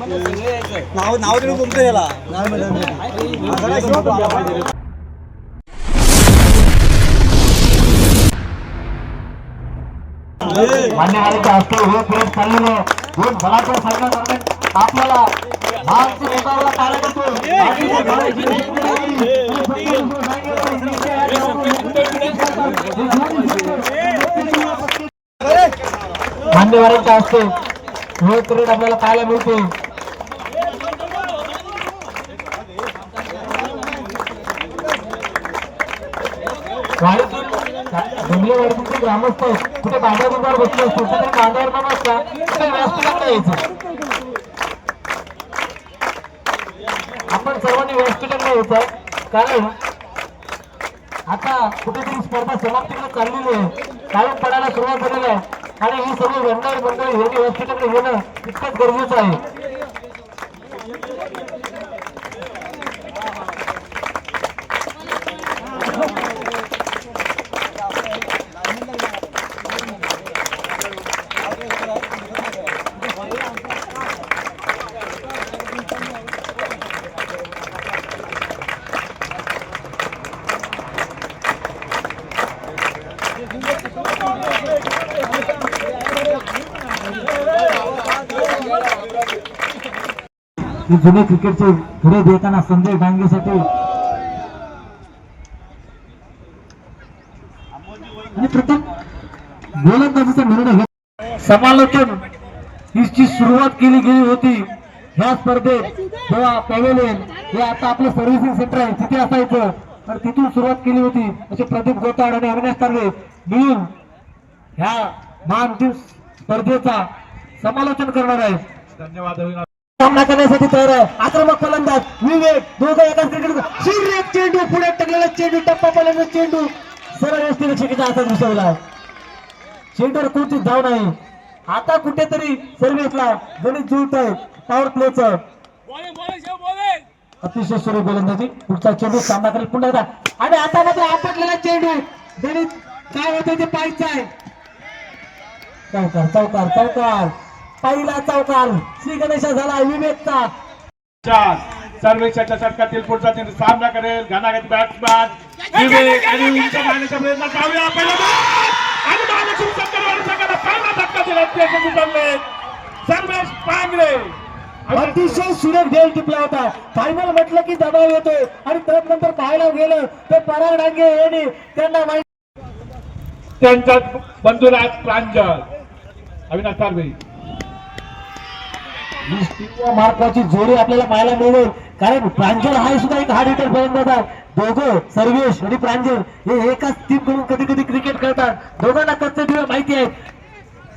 नाव नाव तरी तुमचं याला मान्यवरांच्या हस्ते हे प्रेम चाललेलं दोन भलाच्या संघादरम्यान आपल्याला भारतीय नेताला कार्यकर्ते मान्यवरांच्या हस्ते हे परेड आपल्याला पाहायला मिळते. डोंगरेवाडीचे ग्रामस्थ कुठे बांधावर बसले असतो तर बांधावर न बसता कुठे व्यासपीठाकडे यायचं. आपण सर्वांनी व्यासपीठाकडे यायचं कारण आता कुठेतरी स्पर्धा समाप्तीकडे चाललेली आहे. कायम पडायला सुरुवात झालेली आहे आणि ही सर्व व्यवहार मंडळी यांनी व्यासपीठाकडे येणं तितकंच गरजेचं आहे. जुने क्रिकेटचे पुढे देताना संजय डांगेसाठी आणि प्रथम गोलंदाजीचा निर्णय घेत समालोचन हिची सुरुवात केली गेली होती ह्या स्पर्धेत. तेव्हा पॅव्हेलियन हे आता आपलं सर्व्हिसिंग सेंटर आहे तिथे असायचं तर तिथून सुरुवात केली होती. असे प्रदीप गोताड आणि अविनाश तारगे मिळून ह्या महाअंतिम स्पर्धेचा समालोचन करणार आहे. धन्यवाद. सामना करण्यासाठी तयार आहे. आक्रमक फलंदाज विवेक दोघं एकाच क्रिकेट चेंडू पुढे टाकलेला चेंडू टप्पा पडलेला चेंडू सरळ यष्टीरक्षकाच्या हातात घुसवला. चेंडूवर कोणती धाव नाही. आता कुठेतरी सर्व्हिसला गणित जुळत आहे. पॉवर प्लेचं अतिशय सुरेख गोलंदाजी. पुढचा चेंडू सामना करेल पुन्हा एकदा आणि आता मात्र आपटलेला चेंडू गणित काय होतं ते पाहायचं आहे. चौकार चौकार चौकार पहिला चौकार श्री गणेशा झाला विवेकचा. सर्वेच्या षटकातील पुढचा चेंडू सामना करेल घनाघाती बॅट्समॅन विवेक आणि उंच मारण्याचा प्रयत्न जाऊया पहिला आणि महालक्ष्मी संकरवाडी संघाला पहिला धक्का दिला सर्वेश पांगरे. अतिशय सुरेख खेळ टिपला होता. फायनल म्हटलं की दबाव येतोय आणि त्यानंतर पाहायला गेलं तर पराग डांगे यांनी त्यांना त्यांचा बंधुराज प्रांजल अविनाश तारवे महत्वाची जोडी आपल्याला पाहायला मिळेल कारण प्रांजल हा सुद्धा एक हार्ड हिटर फलंदाज आहे. दोघं सर्वेश आणि प्रांजल हे एकाच टीम कडून कधी कधी क्रिकेट खेळतात. दोघांना कच्चे दिवे माहिती आहेत.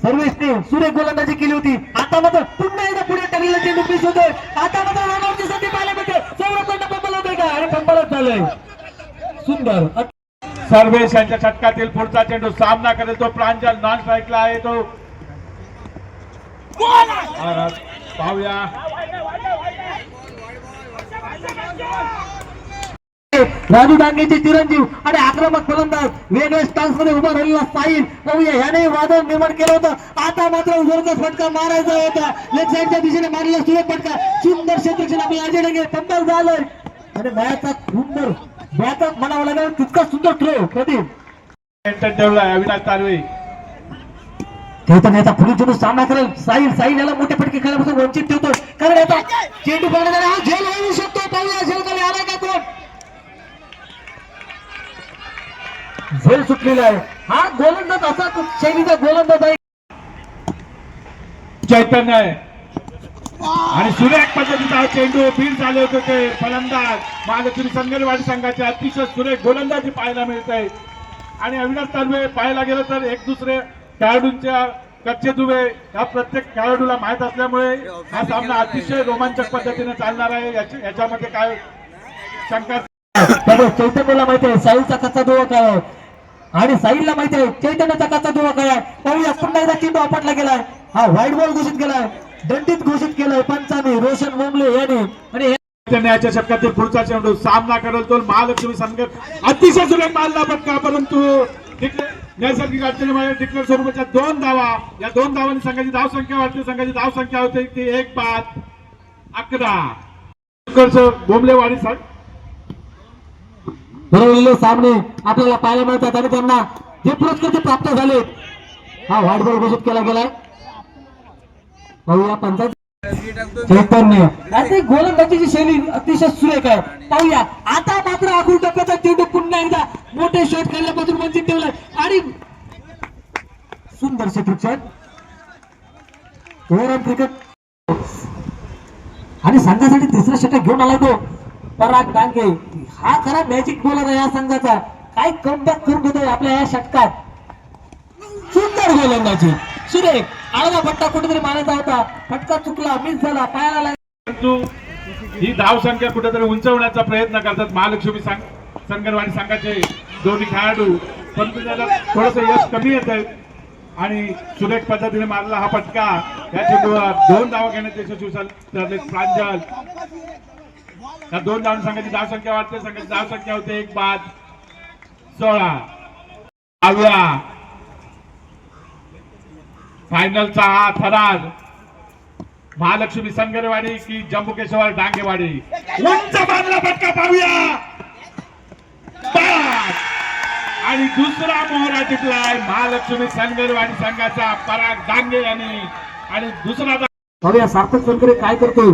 सर्वेशने सुरेख गोलंदाजी केली होती. आता मात्र पुन्हा एकदा पुढे टाकलेला चेंडू पिच होतोय. आता मात्र रनआउटची संधी पाहायला मिळते. चौरकडनं पंपल होतोय का आणि पंपलच झालंय. सुंदर सर्वेश यांच्या षटकातील पुढचा चेंडू सामना करेल तो प्रांजल नॉन स्ट्राईकला आहे तो पाहूया. राजू डांगेचे चिरंजीव आणि आक्रमक फलंदाज वेगळ्या स्टान्स मध्ये उभा राहिलेला साहिल पाहूया ह्याने वादळ निर्माण केलं होतं. आता मात्र जोरदार फटका मारायचा होता. लेग साईडच्या दिशेने मारलेला सुरेख फटका सुंदर क्षेत्रक्षण आपले अजय डांगे पंपल झालंय आणि मॅचचा सुंदर बॅकअप म्हणावं लागेल तितका सुंदर थ्रो प्रदीप अविनाश तारवे ठेवताना याचा पुढील चेंडू सामना करेल साहिल याला मोठे फटके खेळण्यापासून वंचित ठेवतो कारण याचा चेंडू पडण्याचा हा झेल होऊ शकतो. पाहूया झेलखाली आलाय का कोण. झेल सुटलेला आहे. हा गोलंदाज असा शैलीचा गोलंदाज आहे. चैतन्य आहे आणि सुरेख पद्धतीचा हा चेंडू बीड झाले होते ते फलंदाज महालक्ष्मी संगरवाडी संघाचे अतिशय सुरेख गोलंदाजी पाहायला मिळते. आणि अविनाश तारवे पाहायला गेलं तर एक दुसरे खेळाडूंच्या कच्चे दुवे हा प्रत्येक खेळाडूला माहित असल्यामुळे हा सामना अतिशय रोमांचक पद्धतीने चालणार आहे. याच्यामध्ये काय शंका. चैतन्यला माहिती आहे साहिलचा कच्चा दुवा काय आहे आणि साहिलला माहिती आहे चैतन्याचा कच्चा दुवा काय आहे. पाहूया पुन्हा एकदा चेंडू आपटला गेलाय. हा व्हाईट बॉल घोषित केलाय दंडित घोषित केलाय पंचांनी रोशन मोमले यांनी आणि चैतन्याच्या षटकातील पुढचा चेंडू सामना करेल तो महालक्ष्मी संघ अतिशय सुरेख मारला फटका परंतु नैसर्गिक अडचणीमुळे डिक्लेअर स्वरूपाच्या 2 धावा या 2 धावांनी संघाची धाव संख्या वाढते. संघाची धाव संख्या होते ती 1 बाद 11 उत्कर्ष बोंबलेवाडी सर भरवलेले सामने आपल्याला पाहायला मिळतात आणि त्यांना जे पुरस्कार ते प्राप्त झाले. हा व्हाईट बॉल घोषित केला गेलाय. पाहूया पंचायत चैतन्य आता गोलंदाजीची शैली अतिशय सुरेख आहे. पाहूया आता मात्र आखूड टप्प्याचा चेंडू पुन्हा एकदा मोठे शॉट खेळण्यापासून वंचित ठेवलाय आणि सुंदर क्षेत्रक्षण ओव्हरऑल क्रिकेट आणि संघासाठी तिसरा षटक घेऊन आला तो पराग डांगे. हा खरा मॅजिक बॉलर आहे या संघाचा. काय कमबॅक करून देतोय आपल्या या षटकात. सुंदर गोलंदाजी सुरेख आळवा फटका कुठेतरी मारायचा होता. फटका चुकला मिस झाला पायाला लागला. परंतु ही धाव संख्या कुठेतरी उंचवण्याचा प्रयत्न करतात महालक्ष्मी संगरवाडी संघाचे दोन्ही खेळाडू. परंतु त्याला थोडस यश कमी येत आहे आणि सुरेख पद्धतीने मारला हा फटका. या चेंडूवर 2 धावा घेण्यात यशस्वी ठरले प्रांजल. या 2 धावांनी संघाची धाव संख्या वाढते. संघाची धाव संख्या होते 1 बाद 16. फायनलचा हा थरार महालक्ष्मी संगरवाडी की जम्बुकेश्वर डांगेवाडी. उंच मारला फटका पाहूया बाद. आणि दुसरा मोहरा टिपलाय महालक्ष्मी संगरवाडी संघाचा पराग डांगे यांनी. आणि दुसरा पाहूया सार्थक संकरे काय करतो.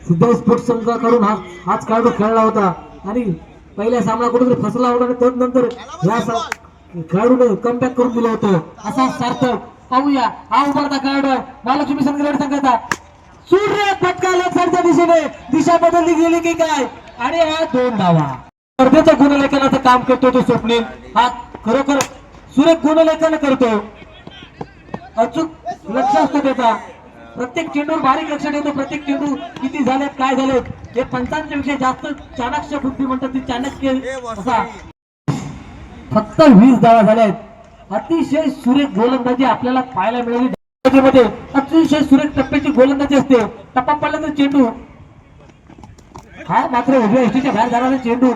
सिद्धार्थ स्पोर्ट्स संघाकडून हाच खेळाडू खेळला होता आणि पहिल्या सामना कुठेतरी फसला होता आणि त्यानंतर या खेळाडूने कमबॅक करून दिलं होतं. असा सार्थक पाहूया हा उभारता खेळाडू आहे महालक्ष्मी संघाचा संघाचा. सूर्य फटका लक्षाच्या दिशेने दिशा बदलली गेली की काय आणि हा 2 धावा. स्पर्धेचं गुणलेखनाचं काम करतो तो स्वप्नील. हा खरोखर सुरेख गुणलेखन करतो. अचूक लक्ष असतो त्याचा. प्रत्येक चेंडूवर बारीक लक्ष ठेवतो. प्रत्येक चेंडू किती झालेत काय झालेत हे पंचांच्या विषयी जास्त चाणक्य बुद्धी म्हणतात ती चाणक्य असा. फक्त 20 धावा झाल्यात. अतिशय सुरेख गोलंदाजी आपल्याला पाहायला मिळाली. मध्ये अतिशय सुरेख टप्प्याची गोलंदाजी असते. टप्पा पडला तर चेंडू हा मात्र उभ्या एसटीच्या बाहेर जाणारा चेंडू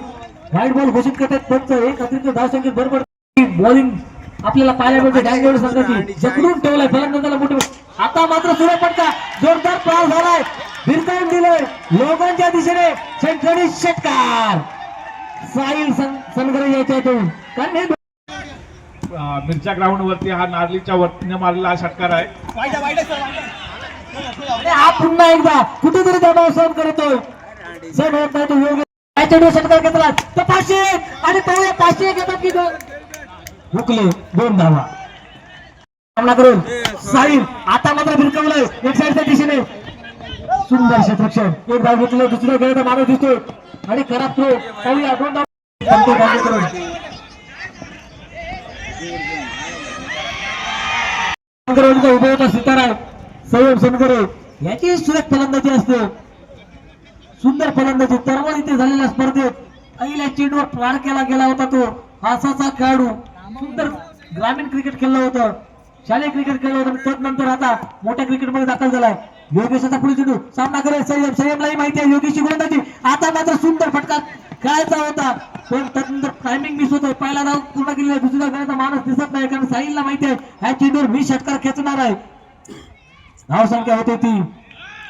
व्हाईट बॉल घोषित करतात. पंच एक अतिरिक्त धावसंख्येत बरोबर बॉलिंग आपल्याला पाहायला मिळते. डायगेवाडी संघाची जकडून ठेवलाय फलंदाजाला मोठे. आता मात्र सूर्य फटका जोरदार पास झालाय. भिरकावून दिलंय लोकांच्या दिशेने शैक्षणिक षटकार साहिल सनगरे याच्यातून. कारण हे मिरच्या ग्राउंड वरती हा नारलीच्या वतीने मारलेला हा षटकार आहे. हा पुन्हा एकदा कुठेतरी दबाव सहन करतोय. सहन होत नाही तो योग्य षटकार घेतला तर 500 आणि पाहूया 500 घेतात की हुकले 2 धावा. सामना करून साहिल आता मात्र भिरकवलंय एक साईडच्या दिशेने. सुंदर क्षेत्रक्षण एक धाव घेतलं. दुसऱ्या खेळाचा माणूस दिसतोय आणि खराब थ्रो पाहूया 2 धाव. उभा होता सितारा संयम सनगरे याची सुरेख फलंदाजी असते. सुंदर फलंदाजी तरवळ इथे झालेल्या स्पर्धेत पहिल्या चेंडूवर पार केला गेला होता तो असाचा खेळाडू. सुंदर ग्रामीण क्रिकेट खेळलं होतं. शालेय क्रिकेट खेळलं होतं. त्यानंतर आता मोठ्या क्रिकेटमध्ये दाखल झालाय. योगेशचा पुढे चेंडू सामना करेल संयमलाही माहिती आहे योगेशची गोलंदाजी. आता मात्र सुंदर फटका खेळायचा होता पण त्यानंतर टायमिंग मिस होतोय. पहिला धाव पूर्ण केलेला दुसऱ्या खेळाचा माणूस दिसत नाही कारण साहिलला माहिती आहे ह्या चेंडूवर मी षटकार खेचणार आहे. धाव संख्या होते ती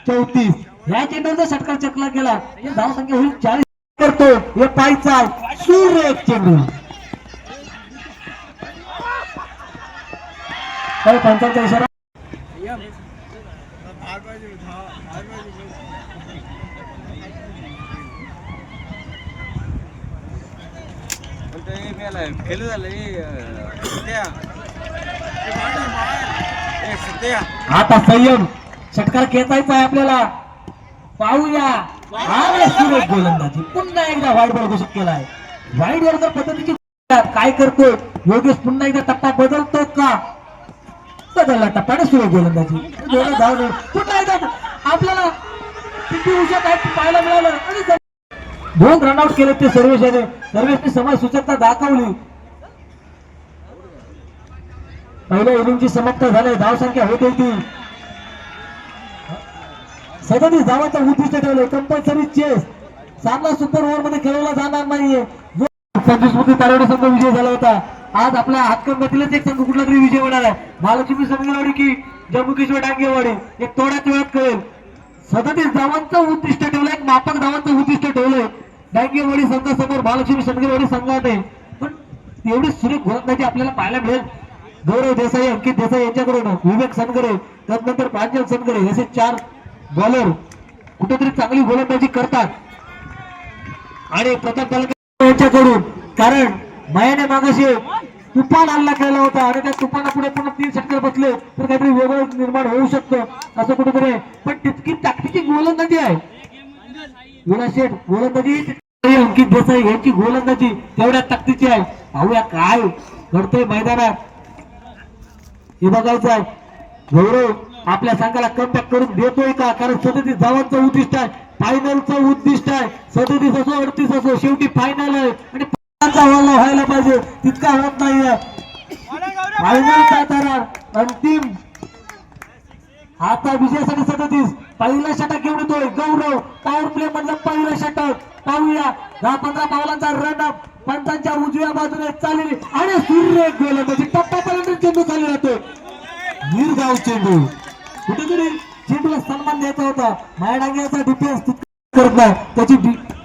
34. ह्या चेंडूवर जर षटकार चकला गेला धाव संख्या होईल 40 करतो. हे पायचा सूर्य एक चेंडू पंचांचा इशारा. आता संयम षटकार खेचायचा आहे आपल्याला. पाहूया सुरेख गोलंदाजी पुन्हा एकदा व्हाईट बॉल घोषित केलाय. व्हाईट बॉल पद्धतीची काय करतोय योगेश. पुन्हा एकदा टप्पा बदलतो का बदलला टप्पा आणि सुरेख गोलंदाजी. पुन्हा एकदा आपल्याला किती उशा काय पाहायला मिळालं आणि 2 रनआउट केले ते सर्वेशने समाज सूचकता दाखवली. पहिल्या इनिंगची समाप्ती झाली. धाव संख्या होते ती 37 धावांचा उद्दिष्ट ठेवले. कंपल्सरी चेस सामना सुपर ओव्हर मध्ये खेळवला जाणार नाहीये. जो तारवडे संघ विजय झाला होता. आज आपल्या हातकंबातीलच एक संघ कुठला तरी विजय होणार आहे. महालक्ष्मी संगरवाडी की जम्बुकेश्वर डांगेवाडी एक थोड्याच वेळात कळेल. 37 धावांचं उद्दिष्ट ठेवलंय, एक मापक धावांचं उद्दिष्ट ठेवलंय डांगेवाडी संघासमोर महालक्ष्मी शनगरवाडी संघाने. पण एवढी सुरेख गोलंदाजी आपल्याला पाहायला मिळेल गौरव देसाई, अंकित देसाई यांच्याकडून, विवेक सनगरे, त्यानंतर प्रांजल सनगरे, असे 4 बॉलर कुठेतरी चांगली गोलंदाजी करतात. आणि प्रथम तालुका यांच्याकडून, कारण मायाने मागाशी तुफान हल्ला केला होता आणि त्या तुफानापुढे पुन्हा 3 षटकार बसले तर काहीतरी वेगळं निर्माण होऊ शकतं असं कुठेतरी. पण तितकी ताकदीची गोलंदाजी आहे विलास गोलंदाजी. अंकित देसाई यांची गोलंदाजी तेवढ्या ताकदीची आहे. पाहूया काय घडतंय मैदानात, हे बघायचं आहे. गौरव आपल्या संघाला कमबॅक करून देतोय का, कारण 37 धावांचं उद्दिष्ट आहे, फायनलचं उद्दिष्ट आहे. 37 असो 38 असो, शेवटी फायनल आहे आणि व्हायला पाहिजे, तितका होत नाहीये. फायनलचा करार अंतिम आता विजयासाठी 37 पहिला षटक घेऊन येतोय गौरव, पॉवर प्ले मधलं पहिलं षटक. पाहूया 10-15 पावलांचा रन अप पंचांच्या उजव्या बाजूने चाललेली आणि सूर्य गोलंदाजी टप्प्यापर्यंत चेंडू खाली जातोय. नीरगाव चेंडू, कुठेतरी चेंडूला सन्मान द्यायचा होता. मायाडांग्याचा डिफेन्स करत नाही, त्याची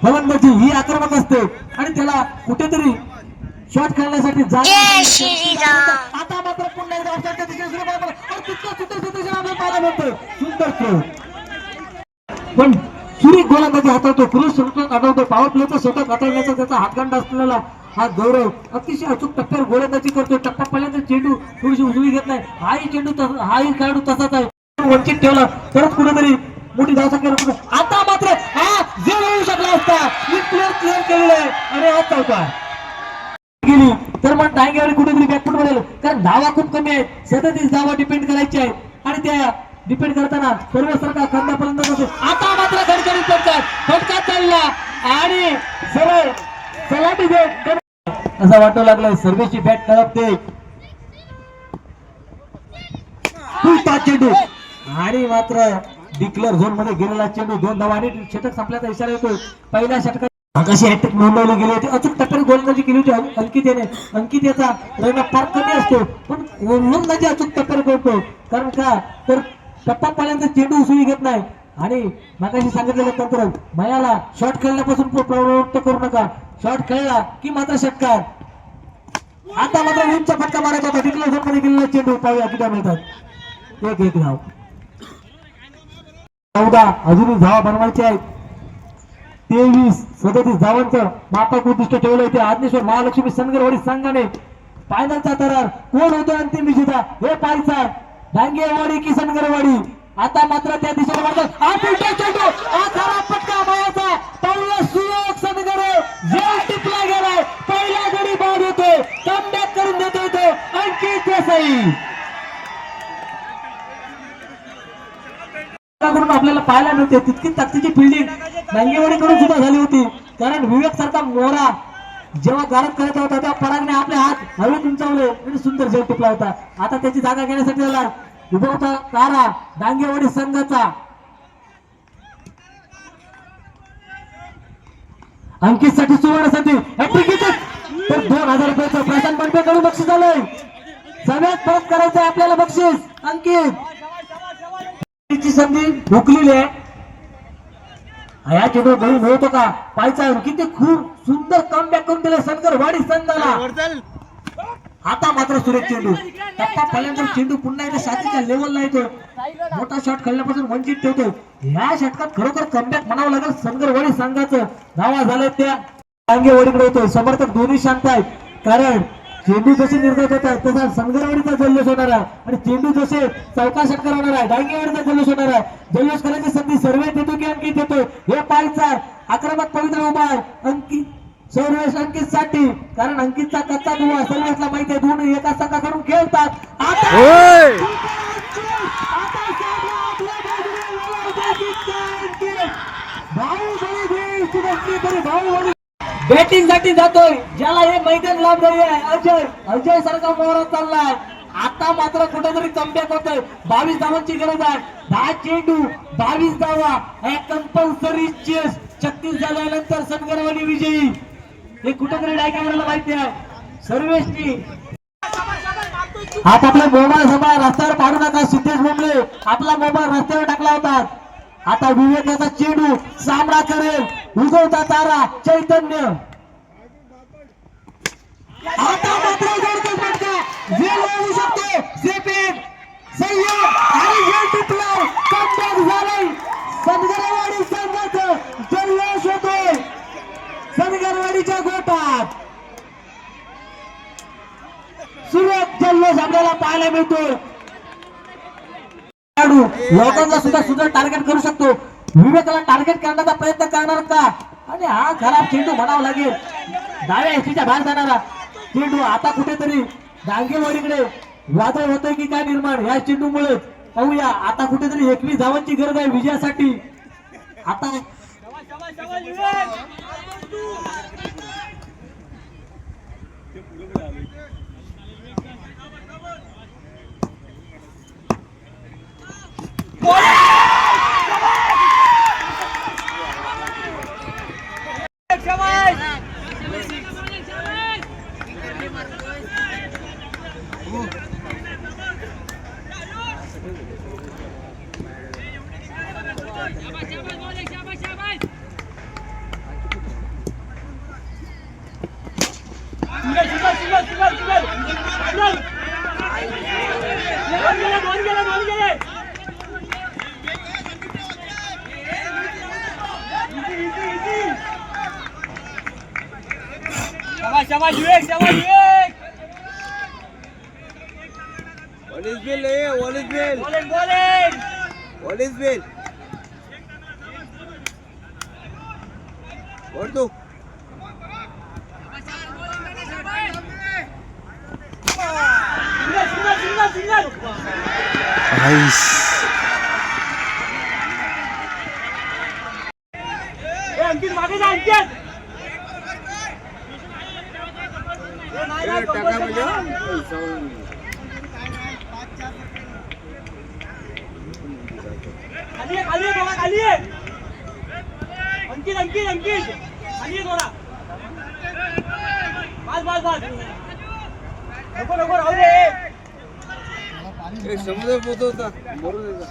फलंदाजी ही आक्रमक असते आणि त्याला कुठेतरी शॉट खेळण्यासाठी आता मात्र पुन्हा एकदा ऑफसाईडच्या दिशेने सुरू करतो आणि तितकं सुंदर आपल्याला पाहायला मिळतोय. सुंदर खेळ, पण सुरेख गोलंदाजी हाताळतो, पुरुष शतक आठवतो, पॉवर प्लेचं शतक हाताळण्याचा त्याचा हातखंड असलेला हा गौरव अतिशय अचूक टप्प्यावर गोलंदाजी करतो. टप्पा पहिल्यांदा चेंडू थोडीशी उजवी घेत नाही, हाही खेळाडू तसाच आहे. वंचित ठेवला परत कुठेतरी मोठी धावसंख्या. आता मात्र हा झेल होऊ शकला असता, क्लिअर केलेला आहे आणि हा चौका गेली तर मग डांगेवाडी कुठेतरी बॅकफुट बनेल, कारण धावा खूप कमी आहेत. 37 धावा डिपेंड करायची आहेत आणि त्या डिपेंड करताना सर्वसारखा खांदापर्यंत असेल. आता मात्र खडखडीत फटका चालला आणि सरळ सलामी देत असं वाटू लागलं. सर्वेची बॅट तळपते, चेंडू आणि मात्र डिक्लेअर झोन मध्ये गेलेला चेंडू 2 धावा आणि षटक संपल्याचा इशारा येतो. पहिल्या षटकात आकाशी हॅट्रिक नोंदवली गेली होती, अचूक टप्प्यावर गोलंदाजी केली होती अंकित याने. अंकित याचा रन फार कमी असतो पण गोलंदाजी अचूक टप्प्यावर करतो, कारण का तर टप्पापर्यंत चेंडू उसळी घेत नाही. आणि मागाशी सांगितलेलं तंत्र मयाला शॉट खेळण्यापासून प्रवृत्त करू नका, शॉट खेळला की मात्र षटकार. आता मात्र उंच फटका मारायचा होता, डिक्लेअर झोन मध्ये गेलेला चेंडू. पाहूया किती मिळतात. 1-1 धाव, 14 अजूनही धावा बनवायच्या आहेत. 37 धावांचं मापक उद्दिष्ट ठेवलं होते आज्ञेश्वर महालक्ष्मी शनगरवाडी संघाने. फायनलचा करार कोण होतो अंतिम विजेता हे पाहायचा, डांगेवाडी की शनगरवाडी. आता मात्र त्या दिशेने मारतात हा पुढचा चेंडू, हा खरा पटका मायाचा. पाहूया सुयोग शनगरे जेल टिपला गेलाय, पहिला गडी बाद होतोय, कमबॅक करून देतोय तो अंकित देसाई. आपल्याला पाहायला मिळते तितकी ताकदीची फिल्डिंग डांगेवाडीकडून सुद्धा झाली होती, कारण विवेक सारखा मोरा जेव्हा गारद करायचा होता तेव्हा परागने आपले हात हवेत उंचावले आणि सुंदर जेल टिपला होता. आता त्याची जागा घेण्यासाठी त्याला उभा होता तारा डांगेवाडी संघाचा. अंकित साठी सुवर्ण संधी तर 2000 रुपयाचं प्रशांत बनपेकडून बक्षीस आलंय. सगळ्यात परत करायचं आहे आपल्याला बक्षीस. अंकित संधी भोकलेली आहे, या चेंडू गळून मिळतो का पाहायचा. किती खूप सुंदर कमबॅक करून दिले शनगरवाडी संघाला. आता मात्र सुरेख चेंडू टप्पा पहिल्यांदा चेंडू पुन्हा एकदा साथीच्या लेवलला येतो, मोठा शॉट खेळण्यापासून वंचित ठेवतो. ह्या षटकात खरोखर कमबॅक म्हणावं लागेल शनगरवाडी संघाचं. धावा झाले त्या डांगेवाडीकडे होतोय, समर्थक दोन्ही शांत आहेत, कारण चेंडू जसे निर्धारित होत आहे तसा शनगरवाडीचा जल्लोष होणार आहे आणि चेंडू जसे चौका षटकार होणार आहे डांगेवाडीचा जल्लोष होणार आहे. जल्लोष करायची संधी सर्वे देतो की अंकित देतो हे पाहायचं. आक्रमक पवित्र उभा आहे अंकित, सर्वेश अंकित साठी, कारण अंकितचा कच्चा दुवा सर्वेशला माहिती आहे, दोन्ही एका संघाकडून खेळतात. बॅटिंग साठी जातोय, ज्याला हे मैदान लाभदायी आहे अजय सारखा मोहरा चाललाय. आता मात्र कुठेतरी कमबॅक होतोय, 22 धावांची गरज आहे. 10 चेंडू 22 धावा, हे कंपल्सरी चेस. 36 झाल्यानंतर शनगरवाडी विजयी हे कुठेतरी डायकावरला माहिती आहे. सर्वेशनी आता आपला मोबाईल सभा रस्त्यावर काढू नका. सिद्धेश बोंबले आपला मोबाईल रस्त्यावर टाकला होता, आता विवेकाचा चेंडू सामना करेल उगवता तारा चैतन्य. आता मात्र जोडतो फटका वेळ होऊ शकतो. सेपेन संयम आणि वेळ टिपलाय. कमबॅक झालाय. सनगरवाडी संघाचं जल्लोष होतोय सनगरवाडीच्या गोटात. सुरेख जल्लोष आपल्याला पाहायला मिळतोय. लोकांना सुद्धा टार्गेट करू शकतो. विवेकाला टार्गेट करण्याचा प्रयत्न करणार का? आणि हा खराब चेंडू म्हणावा लागेल. डाव्या एसटीच्या बाहेर जाणारा चेंडू. आता कुठेतरी डांगेवाडीकडे वादळ होतंय की काय निर्माण या चेंडूमुळे. पाहूया आता कुठेतरी एकवी धावांची गरज आहे विजयासाठी. आता शाबाश विवेक, शाबाश विवेक. What is Bill? What is Bill? Bowling. What is Bill? What do? Single. Nice. अंकित मागे जा अंकित. खाली आहे अंकित खाली आहे थोडा. बस नको राहू दे. समुद्र पोहोचवता बरोबर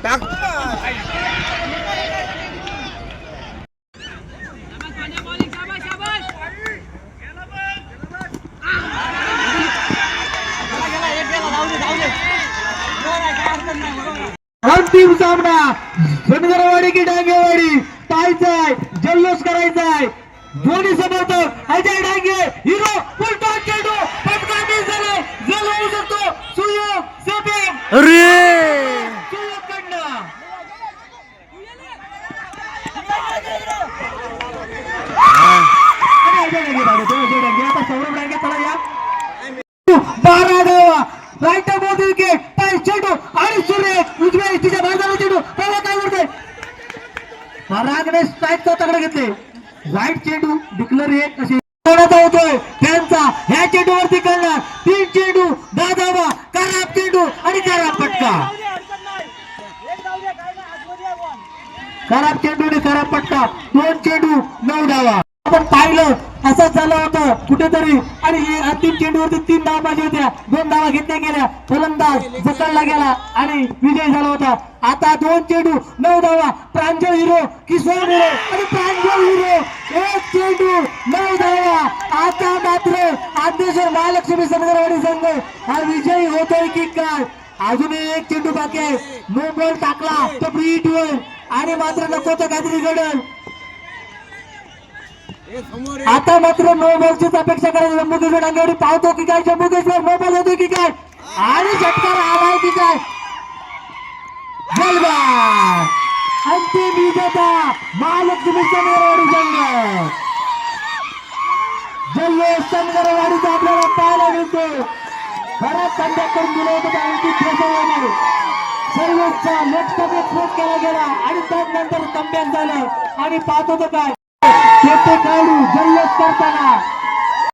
टाक. अंतिम सामना सनगरवाडी की डांगेवाडी. पाहायचाय जल्लोष करायचाय. दोन्ही समर्थक अजय डांगे हिरो फुलटॉस चेंडू फटका मिस झाला. जल होऊ शकतो. सुयोग सेपेन सुयोग कडनं आता सौरभ डांगे चला या. 12 धावा राईट मोदी विकेट. पाय चेंडू आणि सुरेख उजव्या एसटीच्या बाहेर जाणार चेंडू. पहिला काय करतोय परागने स्ट्राईक तकडे घेतले. वाईट चेंडू डिक्लेअर एक असे होतोय त्यांचा. ह्या चेंडूवरती करणार 3 चेंडू 10 धावा. खराब चेंडू आणि खराब फटका. खराब चेंडू आणि खराब फटका. 2 चेंडू 9 धावा. आपण पाहिलं असंच झालं होतं कुठेतरी. आणि अंतिम चेंडूवरती 3 धावा पाहिजे होत्या. 2 धावा घेतल्या गेल्या. फलंदाज जखडला गेला आणि विजय झाला होता. आता 2 चेंडू 9 धावा. प्रांजळ हिरो किशोर हिरो आणि प्रांजळ हिरो 1 चेंडू 9 धावा. आता मात्र आद्येश्वर महालक्ष्मी सनगरवाडी संघ हा विजयी होतोय की काय. अजूनही 1 चेंडू बाकी आहे. नो बॉल टाकला तर हिट होईल आणि मात्र नको तर काहीतरी घडेल. आता मात्र नो बॉलचीच अपेक्षा करायची. जम्बूकेश्वर डांगेवाडी पाहतो की काय. जम्बूकेश्वर नो बॉल होतो की काय आणि षटकार आलाय की काय. जलवा अंतिम विजेता महालक्ष्मी सनगरवाडी संघ. जल्लोष सनगरवाडीचा आपल्याला पाहायला मिळतो. बराच कमबॅक करून दिलं होतं अंकित ठोसरने. सर्वोच्च लेफ्ट एक्सपोज केला गेला आणि त्यानंतर कमबॅक झालं आणि पाहत होतं काय खेळाडू जल्लोष करताना